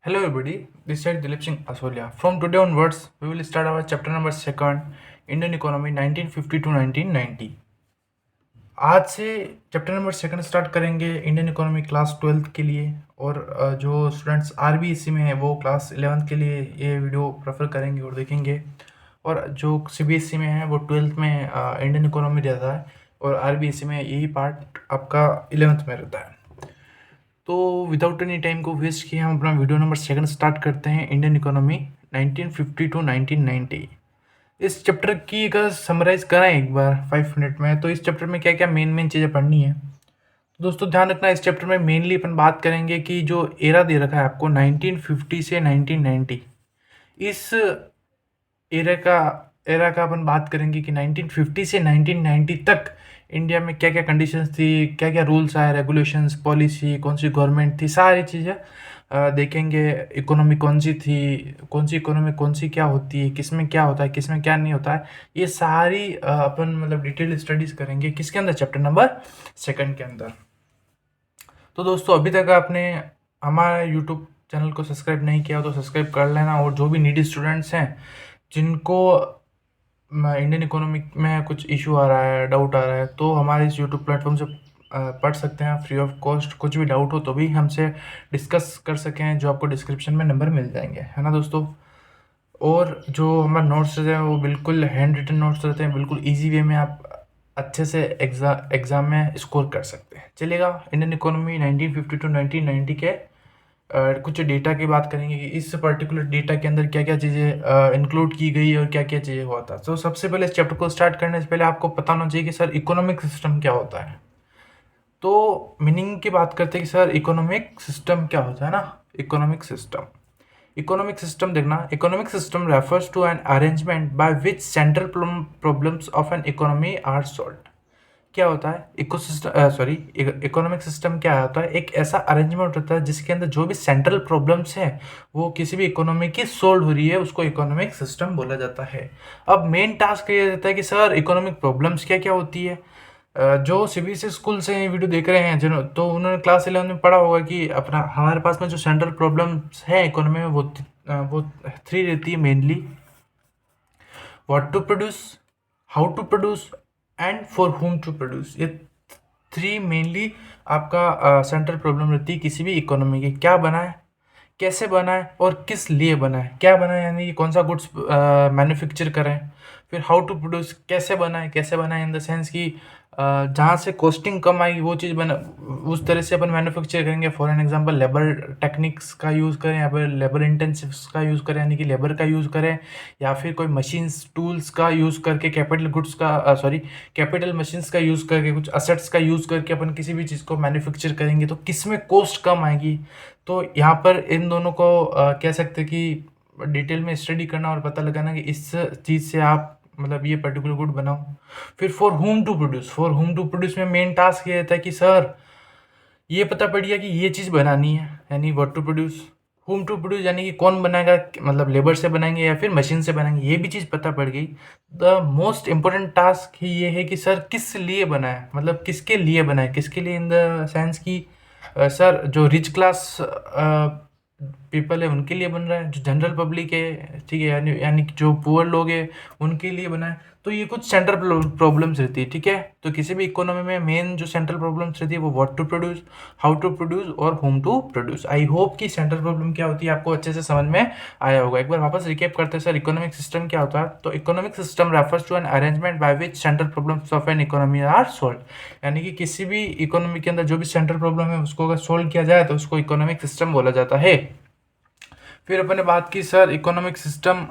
Hello everybody, this is Dilip Singh Asolia. From today onwards, we will start our chapter number 2, Indian Economy 1950 to 1990. आज से chapter number 2 start करेंगे Indian economy class 12th के लिए। और जो students RBSE में हैं वो क्लास 11th के लिए ये वीडियो प्रेफर करेंगे और देखेंगे। और जो सीबीएसई में है वो 12th में इंडियन इकोनॉमी रहता है और आरबीएसई में यही पार्ट आपका 11th में रहता है। तो विदाउट एनी टाइम को वेस्ट किए हम अपना वीडियो नंबर 2 स्टार्ट करते हैं, इंडियन इकोनॉमी 1950 टू 1990। इस चैप्टर की अगर समराइज कराएं एक बार 5 मिनट में, तो इस चैप्टर में क्या क्या मेन चीज़ें पढ़नी है। तो दोस्तों ध्यान रखना, इस चैप्टर में मेनली अपन बात करेंगे कि जो एरा दे रखा है आपको 1950 से 1990, इस एरा का अपन बात करेंगे कि 1950 से 1990 तक इंडिया में क्या क्या कंडीशंस थी, क्या क्या रूल्स आए, रेगुलेशंस, पॉलिसी, कौन सी गवर्नमेंट थी, सारी चीज़ें देखेंगे। इकोनॉमी कौन सी थी, कौन सी इकोनॉमी कौन सी क्या होती है, किस में क्या होता है, किस में क्या नहीं होता है, ये सारी अपन मतलब डिटेल स्टडीज़ करेंगे किसके अंदर, चैप्टर नंबर 2 के अंदर। तो दोस्तों अभी तक आपने हमारे यूट्यूब चैनल को सब्सक्राइब नहीं किया तो सब्सक्राइब कर लेना। और जो भी नीडी स्टूडेंट्स हैं जिनको इंडियन इकोनॉमी में कुछ इशू आ रहा है, डाउट आ रहा है, तो हमारे इस यूट्यूब प्लेटफॉर्म से पढ़ सकते हैं फ्री ऑफ कॉस्ट। कुछ भी डाउट हो तो भी हमसे डिस्कस कर सकें, जो आपको डिस्क्रिप्शन में नंबर मिल जाएंगे, है ना दोस्तों। और जो हमारे नोट्स रहते हैं वो बिल्कुल हैंड रिटन नोट्स रहते हैं, बिल्कुल ईजी वे में आप अच्छे से एग्ज़ाम में स्कोर कर सकते हैं। चलेगा, इंडियन इकोनॉमी 1950 टू 1990 के कुछ डेटा की बात करेंगे कि इस पर्टिकुलर डेटा के अंदर क्या क्या चीज़ें इंक्लूड की गई और क्या क्या चीज़ें हुआ था। तो सबसे पहले इस चैप्टर को स्टार्ट करने से पहले आपको पता होना चाहिए कि सर इकोनॉमिक सिस्टम क्या होता है। तो मीनिंग की बात करते हैं कि सर इकोनॉमिक सिस्टम क्या होता है ना। इकोनॉमिक सिस्टम देखना, economic system refers to an arrangement by which central problems of an economy are solved. क्या होता है इकोनॉमिक सिस्टम क्या होता है, एक ऐसा अरेंजमेंट होता है जिसके अंदर जो भी सेंट्रल प्रॉब्लम्स हैं वो किसी भी इकोनॉमी की सोल्व हो रही है, उसको इकोनॉमिक सिस्टम बोला जाता है। अब मेन टास्क ये रहता है कि सर इकोनॉमिक प्रॉब्लम्स क्या क्या होती है। जो सीबीएसई स्कूल से ये वीडियो देख रहे हैं तो उन्होंने क्लास 11 में पढ़ा होगा कि अपना हमारे पास में जो सेंट्रल प्रॉब्लम्स है इकोनॉमी में वो 3 रहती है mainly. What to produce, how to produce and for whom to produce. ये 3 मेनली आपका सेंट्रल प्रॉब्लम रहती है किसी भी इकोनॉमी की। क्या बना है, कैसे बना है और किस लिए बना है। क्या बना है यानी कि कौन सा गुड्स मैन्युफैक्चर करें। फिर हाउ टू प्रोड्यूस, कैसे बना है इन द सेंस कि जहाँ से कॉस्टिंग कम आएगी वो चीज़ बना, उस तरह से अपन मैन्युफैक्चर करेंगे। For an example labour techniques का यूज़ करें या फिर लेबर इंटेंसिव का यूज़ करें, यानी कि लेबर का यूज़ करें, या फिर कोई मशीन्स टूल्स का यूज़ करके कैपिटल मशीन्स का यूज़ करके, कुछ असेट्स का यूज़ करके अपन किसी भी चीज़ को मैन्युफैक्चर करेंगे तो किस में कॉस्ट कम आएगी। तो यहाँ पर इन दोनों को कह सकते हैं कि डिटेल में स्टडी करना और पता लगाना कि इस चीज़ से आप मतलब ये पर्टिकुलर गुड बनाओ। फिर फॉर होम टू प्रोड्यूस में मेन टास्क ये रहता है कि सर ये पता पड़ गया कि ये चीज़ बनानी है, यानी what to produce. Whom to produce यानी कि कौन बनाएगा, मतलब लेबर से बनाएंगे या फिर मशीन से बनाएंगे, ये भी चीज़ पता पड़ गई। द मोस्ट इम्पोर्टेंट टास्क ही ये है कि सर किस लिए बना है, मतलब किसके लिए बना है, किसके लिए इन द सेंस कि सर जो रिच क्लास पीपल है उनके लिए बन रहा है, जो जनरल पब्लिक है, ठीक है, यानी कि जो पुअर लोग हैं उनके लिए बना है। तो ये कुछ सेंट्रल प्रॉब्लम्स रहती है, ठीक है। तो किसी भी इकोनॉमी में मेन जो सेंट्रल प्रॉब्लम्स रहती है वो what to produce, how to produce और whom to produce. I hope कि सेंट्रल प्रॉब्लम क्या होती है आपको अच्छे से समझ में आया होगा। एक बार वापस रिकेप करते हैं सर इकोनॉमिक सिस्टम क्या होता है। तो economic system refers to an arrangement by which central problems of an economy are solve. यानी कि किसी भी इकोनॉमी के अंदर जो भी सेंट्रल प्रॉब्लम है उसको अगर सोल्व किया जाए तो उसको इकोनॉमिक सिस्टम बोला जाता है। फिर अपन ने बात की sir economic system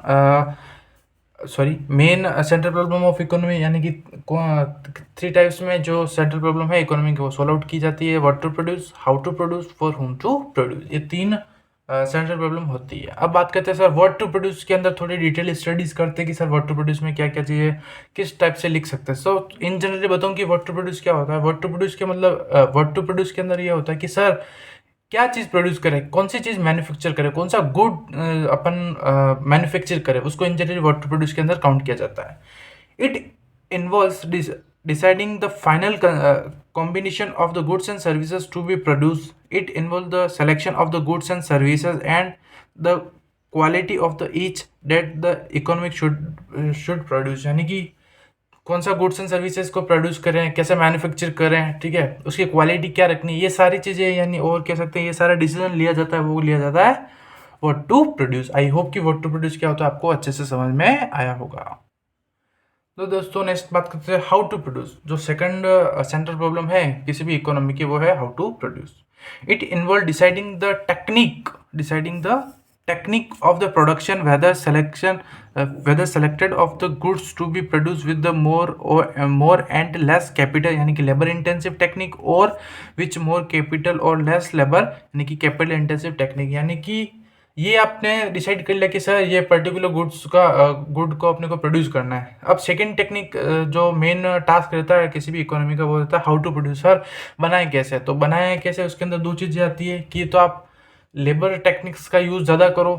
main central problem of economy, यानी कि 3 टाइप्स में जो सेंट्रल प्रॉब्लम है इकोनॉमी की वो सॉल्व आउट की जाती है। What to produce, how to produce, for whom to produce, ये 3 सेंट्रल प्रॉब्लम होती है। अब बात करते हैं सर व्हाट टू प्रोड्यूस के अंदर थोड़ी डिटेल स्टडीज करते हैं कि सर व्हाट टू प्रोड्यूस में क्या क्या चीज़ें किस टाइप से लिख सकते हैं। सो इन जनरली बताऊँ कि व्हाट टू प्रोड्यूस क्या होता है। व्हाट टू प्रोड्यूस के मतलब व्हाट टू प्रोड्यूस के अंदर ये होता है कि सर क्या चीज़ प्रोड्यूस करें, कौन सी चीज़ मैन्युफैक्चर करें, कौन सा गुड अपन मैन्युफैक्चर करें, उसको in general what to produce के अंदर काउंट किया जाता है। It involves deciding the final combination of the goods and services to be produced. It involves the selection of the goods and services and the quality of the each that the economic should produce, यानी कि कौन सा goods and services को produce करें, कैसे manufacture करें, ठीक है, उसकी क्वालिटी क्या रखनी है, ये सारी चीज़ें यानी और कह सकते हैं ये सारा डिसीजन लिया जाता है, वो लिया जाता है what to produce. I hope कि व्हाट टू प्रोड्यूस क्या होता है आपको अच्छे से समझ में आया होगा। तो दोस्तों नेक्स्ट बात करते हैं हाउ टू प्रोड्यूस। जो सेकंड सेंट्रल प्रॉब्लम है किसी भी इकोनॉमी की वो है how to produce. It involve deciding the technique of the production, whether selected of the goods to be produced with the more and less capital यानी कि labor intensive technique or which more capital or less labor यानी कि capital intensive technique। यानी कि ये आपने decide कर लिया कि सर ये पर्टिकुलर गुड को अपने को प्रोड्यूस करना है। अब सेकेंड टेक्निक जो मेन टास्क रहता है किसी भी इकोनॉमी का वो रहता है हाउ टू प्रोड्यूस। सर बनाएं कैसे, तो बनाएं कैसे उसके अंदर दो चीज़ें आती है कि तो आप लेबर टेक्निक्स का यूज़ ज़्यादा करो,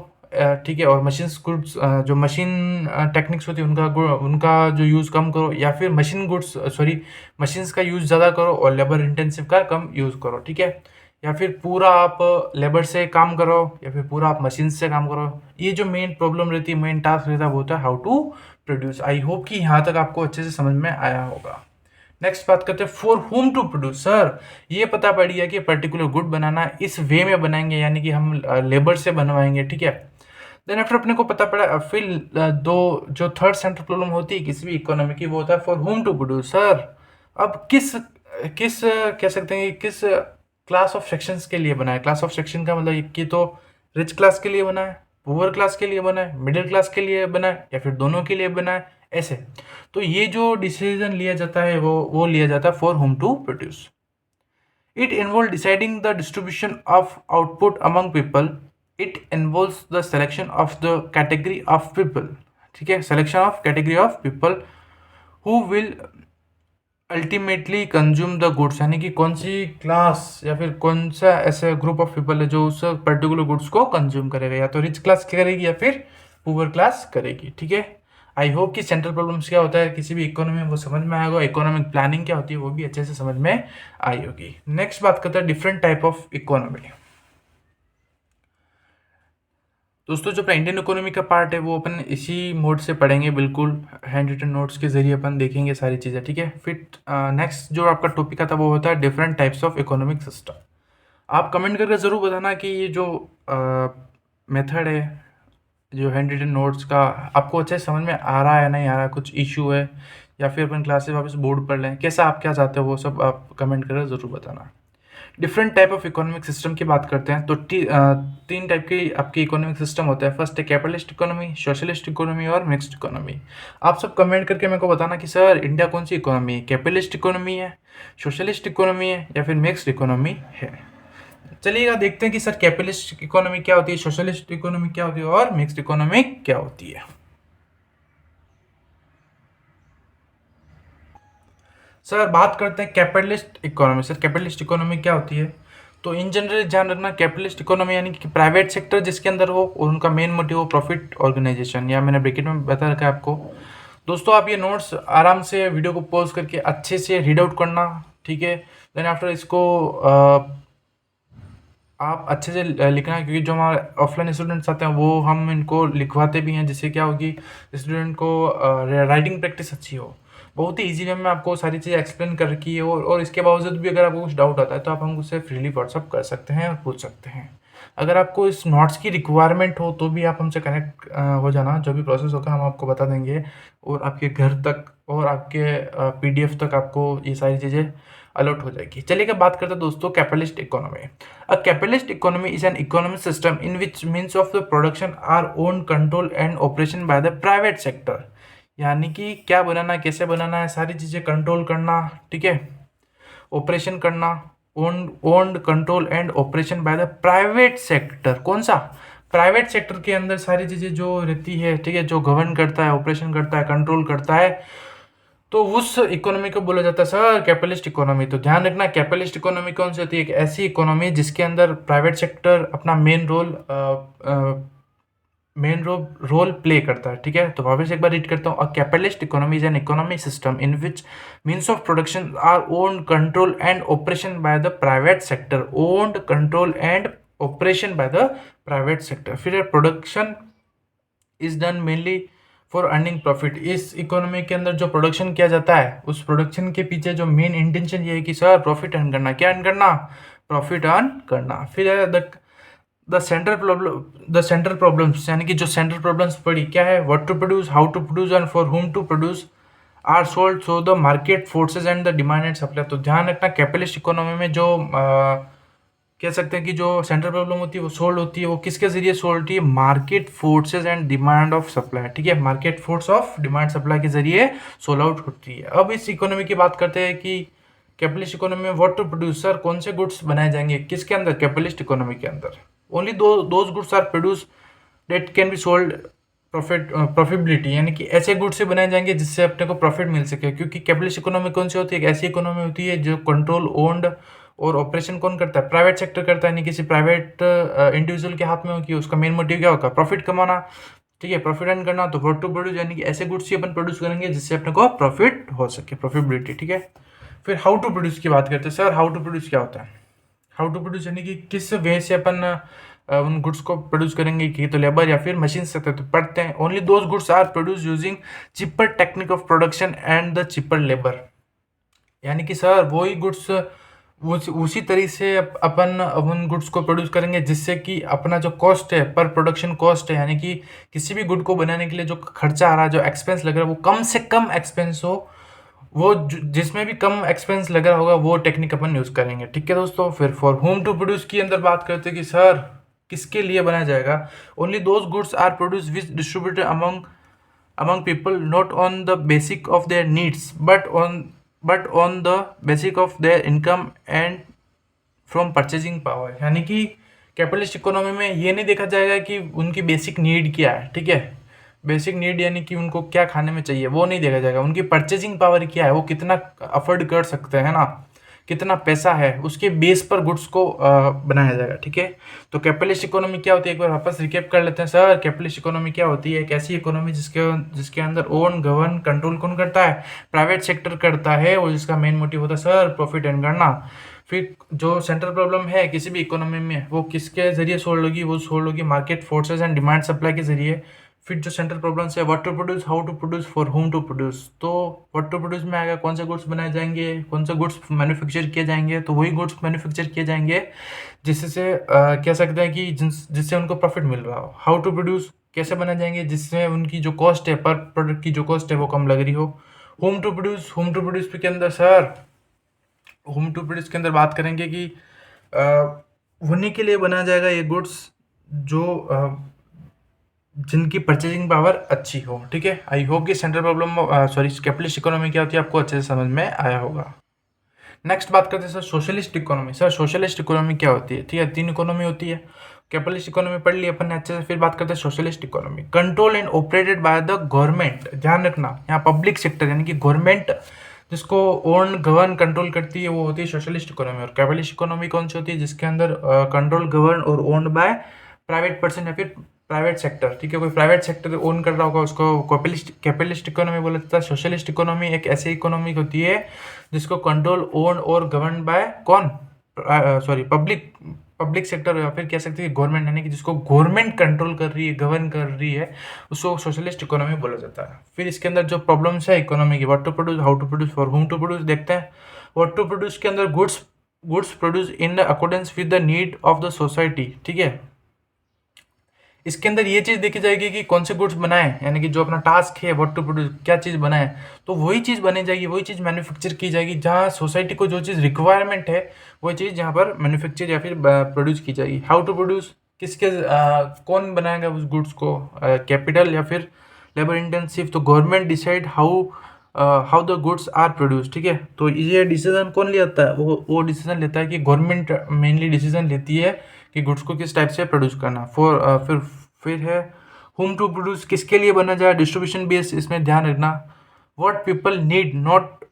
ठीक है, और मशीन्स गुड्स जो मशीन टेक्निक्स होती है उनका जो यूज़ कम करो, या फिर मशीन्स का यूज़ ज़्यादा करो और लेबर इंटेंसिव का कम यूज़ करो, ठीक है, या फिर पूरा आप लेबर से काम करो या फिर पूरा आप मशीन से काम करो। ये जो मेन प्रॉब्लम रहती है, मेन टास्क रहता है वो होता है how to produce. I hope कि यहाँ तक आपको अच्छे से समझ में आया होगा। नेक्स्ट बात करते हैं for whom to produce. Sir ये पता पड़ गया कि पर्टिकुलर गुड बनाना इस वे में बनाएंगे यानी कि हम लेबर से बनवाएंगे, ठीक है। देन आफ्टर अपने को पता पड़ा फिर जो थर्ड सेंट्रल प्रॉब्लम होती है किसी भी इकोनॉमी की वो होता है for whom to produce. Sir अब किस कह सकते हैं कि किस क्लास ऑफ सेक्शंस के लिए बना है। क्लास ऑफ सेक्शन का मतलब कि तो रिच क्लास के लिए बना है, पुअर क्लास के लिए बना है, मिडिल क्लास के लिए बना है, या फिर दोनों के लिए बना है, ऐसे। तो ये जो डिसीजन लिया जाता है वो लिया जाता है for whom to produce. It involve deciding the distribution of output among people. It involves the selection of the category of people, ठीक है, selection of category of people who will ultimately consume the goods, यानी कि कौन सी class या फिर कौन सा ऐसा ग्रुप ऑफ पीपल है जो उस पर्टिकुलर गुड्स को कंज्यूम करेगा, या तो रिच क्लास करेगी या फिर पुअर क्लास करेगी, ठीक है। आई होप कि सेंट्रल प्रॉब्लम्स क्या होता है किसी भी इकोनॉमी में वो समझ में आएगा, इकोनॉमिक प्लानिंग क्या होती है वो भी अच्छे से समझ में आई होगी। नेक्स्ट बात करते हैं डिफरेंट टाइप ऑफ इकोनॉमी। दोस्तों जो अपना इंडियन इकोनॉमी का पार्ट है वो अपन इसी मोड से पढ़ेंगे, बिल्कुल हैंड रिटन नोट्स के जरिए अपन देखेंगे सारी चीज़ें, ठीक है। फिर नेक्स्ट जो आपका टॉपिक आता है वो होता है different types of economic system. आप कमेंट करके ज़रूर बताना कि ये जो मेथड है जो हैंड रिटन नोट्स का आपको अच्छे से समझ में आ रहा है या नहीं आ रहा है, कुछ इशू है, या फिर अपन क्लासेस वापस बोर्ड पढ़ लें, कैसा आप क्या चाहते हो वो सब आप कमेंट करके ज़रूर बताना। Different type of economic system की बात करते हैं तो तीन टाइप के आपके इकोनॉमिक सिस्टम होते हैं। फर्स्ट है कैपिटलिस्ट इकोनॉमी, सोशलिस्ट इकोनॉमी और मिक्स्ड इकोनॉमी। आप सब कमेंट करके मेरे को बताना कि सर इंडिया कौन सी इकोनॉमी है, कैपिटलिस्ट इकोनॉमी है, सोशलिस्ट इकोनॉमी है, या फिर मिक्स्ड इकोनॉमी है। चलिएगा देखते हैं कि सर कैपिटलिस्ट इकोनॉमी क्या होती है, सोशलिस्ट इकोनॉमी क्या होती है और मिक्स्ड इकोनॉमी क्या होती है। सर बात करते हैं capitalist economy. Sir capitalist economy क्या होती है, तो इन जनरल ध्यान रखना कैपिटलिस्ट इकोनॉमी यानी कि प्राइवेट सेक्टर जिसके अंदर हो और उनका मेन मोटिव हो प्रॉफिट ऑर्गेनाइजेशन, या मैंने ब्रैकेट में बता रखा है आपको। दोस्तों आप ये नोट्स आराम से वीडियो को पॉज करके अच्छे से रीड आउट करना, ठीक है। देन आफ्टर इसको आप अच्छे से लिखना, क्योंकि जो हमारे ऑफलाइन स्टूडेंट्स आते हैं वो हम इनको लिखवाते भी हैं जिससे क्या होगी स्टूडेंट को राइटिंग प्रैक्टिस अच्छी हो। बहुत ही ईजी वे में आपको सारी चीज़ें एक्सप्लेन कर रखी है, और इसके बावजूद भी अगर आपको कुछ डाउट आता है तो आप हमको उससे फ्रीली व्हाट्सअप कर सकते हैं और पूछ सकते हैं। अगर आपको इस नोट्स की रिक्वायरमेंट हो तो भी आप हमसे कनेक्ट हो जाना, जो भी प्रोसेस होगा हम आपको बता देंगे, और आपके घर तक और आपके PDF तक आपको ये सारी चीज़ें अलॉट हो जाएगी। चलिए बात करते हैं दोस्तों capitalist economy. A capitalist economy is an economic system in which means of the production our own control and operation by the private sector, यानी कि क्या बनाना है, कैसे बनाना है, सारी चीज़ें कंट्रोल करना, ठीक है, ऑपरेशन करना, owned control and operation by the private sector. कौन सा प्राइवेट सेक्टर के अंदर सारी चीज़ें जो रहती है, ठीक है, जो गवर्न करता है, ऑपरेशन करता है, कंट्रोल करता है, तो उस इकोनॉमी को बोला जाता है सर कैपिटलिस्ट इकोनॉमी। तो ध्यान रखना कैपिटलिस्ट इकोनॉमी कौन सी होती है, एक ऐसी इकोनॉमी जिसके अंदर प्राइवेट सेक्टर अपना main role main role play करता है। ठीक है, तो वापस एक बार रीड करता हूँ। A capitalist economy is an economic system in which means of production are owned, control and operation by the private sector. Owned, control and operation by the private sector. फिर production is done mainly for earning profit. इस economy के अंदर जो production किया जाता है, उस production के पीछे जो मेन इंटेंशन ये है कि सर प्रॉफिट अर्न करना। क्या अर्न करना? प्रॉफिट अर्न करना। फिर है द सेंट्रल प्रॉब्लम्स, यानी कि जो सेंट्रल प्रॉब्लम्स पड़ी क्या है? What to produce, how to produce and for whom to produce are solved so the market forces and the demand and supply. तो ध्यान रखना, कैपिटलिस्ट इकोनॉमी में जो कह सकते हैं कि जो सेंट्रल प्रॉब्लम होती है वो सोल्व होती है, वो किसके जरिए सोल्व होती है? Market forces and demand of supply. ठीक है, market force of demand supply के जरिए सोल्व आउट होती है। अब इस इकोनॉमी की बात करते हैं कि कैपिटलिस्ट इकोनॉमी में व्हाट टू प्रोड्यूस, सर कौन से गुड्स बनाए जाएंगे किसके अंदर? कैपिटलिस्ट इकोनॉमी के अंदर। Only those goods are produce that can be sold profitability, यानी कि ऐसे गुड्स से बनाए जाएंगे जिससे अपने को प्रॉफिट मिल सके। क्योंकि कैपिटलिस्ट इकोनॉमी कौन सी होती है? एक ऐसी इकोनॉमी होती है जो कंट्रोल, ओन्ड और ऑपरेशन कौन करता है? प्राइवेट सेक्टर करता है, नहीं किसी प्राइवेट इंडिविजुअल के हाथ में होगी। उसका मेन मोटिव क्या होगा? प्रॉफिट कमाना। ठीक है, प्रॉफिट अर्न करना। तो व्हाट टू प्रोड्यूस, यानी कि ऐसे गुड्स ही अपन प्रोड्यूस करेंगे जिससे अपने को प्रॉफिट हो सके, प्रॉफिटेबिलिटी। ठीक है, फिर हाउ टू प्रोड्यूस की बात करते हैं। सर हाउ टू प्रोड्यूस क्या होता है? हाउ टू प्रोड्यूस यानी कि किस वे से अपन उन गुड्स को प्रोड्यूस करेंगे, कि तो लेबर या फिर मशीन से। तो पढ़ते हैं, only those goods are produce using cheaper technique of production and the cheaper labour. यानी कि सर वही गुड्स उसी तरीके से अपन उन गुड्स को प्रोड्यूस करेंगे जिससे कि अपना जो कॉस्ट है, पर प्रोडक्शन कॉस्ट है, यानी कि किसी भी गुड को बनाने के लिए जो खर्चा आ रहा है, जो एक्सपेंस लग रहा है, वो कम से कम एक्सपेंस हो। वो जिसमें भी कम एक्सपेंस लग रहा होगा वो टेक्निक अपन यूज़ करेंगे। ठीक है दोस्तों, फिर फॉर होम टू प्रोड्यूस की अंदर बात करते हैं कि सर किसके लिए बनाया जाएगा? Only those goods are produce which distributed among people not on the basic of their needs but on the basic of their income and from purchasing power। यानी कि कैपिटलिस्ट इकोनॉमी में ये नहीं देखा जाएगा कि उनकी बेसिक नीड क्या है। ठीक है, बेसिक नीड यानी कि उनको क्या खाने में चाहिए वो नहीं देखा जाएगा। उनकी परचेजिंग पावर क्या है, वो कितना अफोर्ड कर सकते हैं ना, कितना पैसा है, उसके बेस पर गुड्स को बनाया जाएगा। ठीक है, तो कैपिटलिस्ट इकोनॉमी क्या होती है, एक बार वापस रिकेप कर लेते हैं। सर कैपिटलिस्ट इकोनॉमी क्या होती है? एक ऐसी इकोनॉमी जिसके अंदर ओन, गवर्न, कंट्रोल कौन करता है? प्राइवेट सेक्टर करता है, और जिसका मेन मोटिव होता है सर प्रॉफिट अर्न करना। फिर जो सेंट्रल प्रॉब्लम है किसी भी इकोनॉमी में, वो किसके जरिए सोल्व होगी? वो सोल्व होगी market forces and demand supply के जरिए। फिर जो सेंट्रल प्रॉब्लम्स है, what to produce, how to produce, for whom to produce. तो व्हाट टू प्रोड्यूस में आएगा कौन से गुड्स बनाए जाएंगे, कौन से गुड्स मैन्युफैक्चर किए जाएंगे। तो वही गुड्स मैन्युफैक्चर किए जाएंगे जिससे कह सकते हैं कि जिससे उनको प्रॉफिट मिल रहा हो। हाउ टू प्रोड्यूस कैसे बनाए जाएंगे? जिससे उनकी जो कॉस्ट है, पर प्रोडक्ट की जो कॉस्ट है वो कम लग रही हो। Whom to produce, whom to produce के अंदर सर होम टू प्रोड्यूस के अंदर बात करेंगे कि उन्हीं के लिए बनाया जाएगा ये गुड्स जो जिनकी परचेजिंग पावर अच्छी हो। ठीक है, आई होप कि सेंट्रल प्रॉब्लम कैपिटलिस्ट इकोनॉमी क्या होती है आपको अच्छे से समझ में आया होगा। नेक्स्ट बात करते हैं sir socialist economy. Sir socialist economy क्या होती है? ठीक है, तीन इकोनॉमी होती है। कैपिटलिस्ट इकोनॉमी पढ़ ली अपन ने अच्छे से। फिर बात करते हैं socialist economy. Control and operated by the government. ध्यान रखना, यहाँ पब्लिक सेक्टर यानी कि गवर्नमेंट जिसको ओन, गवर्न, कंट्रोल करती है वो होती है सोशलिस्ट इकोनॉमी। और कैपिटलिस्ट इकोनॉमी कौन सी होती है? जिसके अंदर कंट्रोल, गवर्न और ओन्ड बाय प्राइवेट पर्सन या फिर प्राइवेट सेक्टर। ठीक है, कोई प्राइवेट सेक्टर ओन कर रहा होगा उसको कैपिटलिस्ट इकोनॉमी बोला जाता है। सोशलिस्ट इकोनॉमी एक ऐसी इकोनॉमी होती है जिसको कंट्रोल, ओन और गवर्न बाय कौन? पब्लिक सेक्टर, या फिर कह सकते हैं गवर्नमेंट, यानी कि जिसको गवर्नमेंट कंट्रोल कर रही है, गवर्न कर रही है, उसको सोशलिस्ट इकोनॉमी बोला जाता है। फिर इसके अंदर जो प्रॉब्लम्स है इकोनॉमी की, what to produce, how to produce, for whom to produce देखते हैं। व्हाट टू प्रोड्यूस के अंदर goods produce in the accordance with the need of the society. ठीक है, इसके अंदर ये चीज़ देखी जाएगी कि कौन से गुड्स बनाए, यानी कि जो अपना टास्क है व्हाट टू प्रोड्यूस, क्या चीज़ बनाए, तो वही चीज़ बनी जाएगी, वही चीज़ मैन्युफैक्चर की जाएगी। जहाँ सोसाइटी को जो चीज़ रिक्वायरमेंट है वही चीज़ यहाँ पर मैन्युफैक्चर या फिर प्रोड्यूस की जाएगी। हाउ टू प्रोड्यूस कौन बनाएगा उस गुड्स को? कैपिटल या फिर लेबर इंटेंसिव। तो government decide how the goods are produce. ठीक है, तो ये डिसीजन कौन लेता है? वो डिसीजन लेता है कि गवर्नमेंट मेनली डिसीजन लेती है कि गुड्स को किस टाइप से प्रोड्यूस करना। फिर है होम टू प्रोड्यूस, किसके लिए बना जाए? Distribution base. इसमें ध्यान रखना what people need not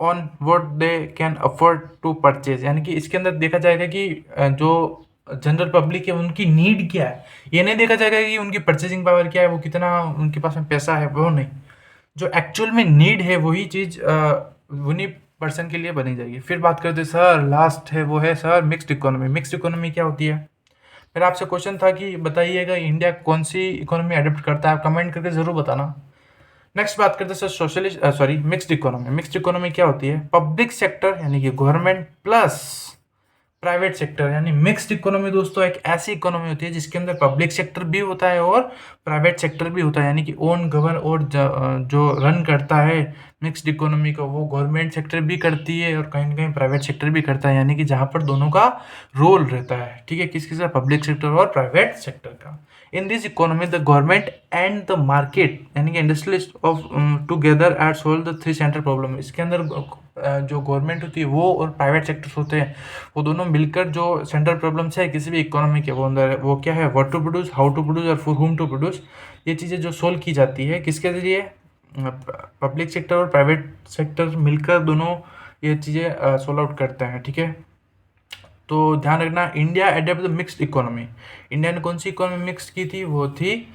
on what they can afford to purchase. यानी कि इसके अंदर देखा जाएगा कि जो जनरल पब्लिक है उनकी नीड क्या है, ये नहीं देखा जाएगा कि उनकी परचेसिंग पावर क्या है, वो कितना उनके पास में पैसा है, वो नहीं। जो एक्चुअल में नीड है वही चीज़ उन्हीं पर्सन के लिए बनी जाएगी। फिर बात करते हैं सर, लास्ट है वो है sir mixed economy. Mixed economy क्या होती है? मेरा आपसे क्वेश्चन था कि बताइएगा इंडिया कौन सी इकोनॉमी अडॉप्ट करता है, आप कमेंट करके ज़रूर बताना। नेक्स्ट बात करते हैं sir socialist sorry mixed economy. Mixed economy क्या होती है? पब्लिक सेक्टर यानी कि गवर्नमेंट प्लस प्राइवेट सेक्टर, यानी मिक्स्ड इकोनॉमी दोस्तों एक ऐसी इकोनॉमी होती है जिसके अंदर पब्लिक सेक्टर भी होता है और प्राइवेट सेक्टर भी होता है, यानी कि ओन गवर्न और जो रन करता है मिक्स्ड इकोनॉमी को वो गवर्नमेंट सेक्टर भी करती है और कहीं ना कहीं प्राइवेट सेक्टर भी करता है, यानी कि जहाँ पर दोनों का रोल रहता है। ठीक है, किसके साथ? पब्लिक सेक्टर और प्राइवेट सेक्टर का। In this economy the government and the market यानी कि industrialist of together at solve the three central problem. इसके अंदर जो गवर्नमेंट होती है वो और प्राइवेट सेक्टर्स होते हैं, वो दोनों मिलकर जो सेंट्रल प्रॉब्लम्स है किसी भी इकोनॉमी के, वो अंदर वो क्या है? What to produce, how to produce और फॉर हुम टू प्रोड्यूस। ये चीज़ें जो सोल्व की जाती है किसके ज़रिए? पब्लिक सेक्टर और प्राइवेट सेक्टर मिलकर दोनों ये चीज़ें सोल्व आउट करते हैं। ठीक है, तो ध्यान रखना, India adopt the mixed economy. India ने कौन सी इकोनॉमी मिक्स की थी? वो थी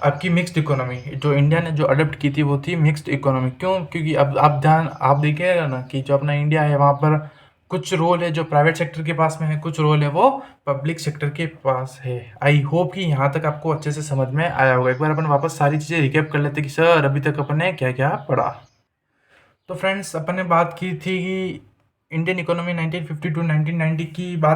आपकी मिक्स्ड इकोनॉमी। जो इंडिया ने जो अडॉप्ट की थी वो थी मिक्स्ड इकोनॉमी। क्यों? क्योंकि अब आप देखिएगा ना कि जो अपना इंडिया है वहाँ पर कुछ रोल है जो प्राइवेट सेक्टर के पास में है, कुछ रोल है वो पब्लिक सेक्टर के पास है। आई होप कि यहाँ तक आपको अच्छे से समझ में आया होगा। एक बार अपन वापस सारी चीज़ें रिकैप कर लेते कि सर अभी तक अपन ने क्या क्या पढ़ा। तो फ्रेंड्स अपन ने बात की थी कि इंडियन इकोनॉमी 1950 टू 1990 की बात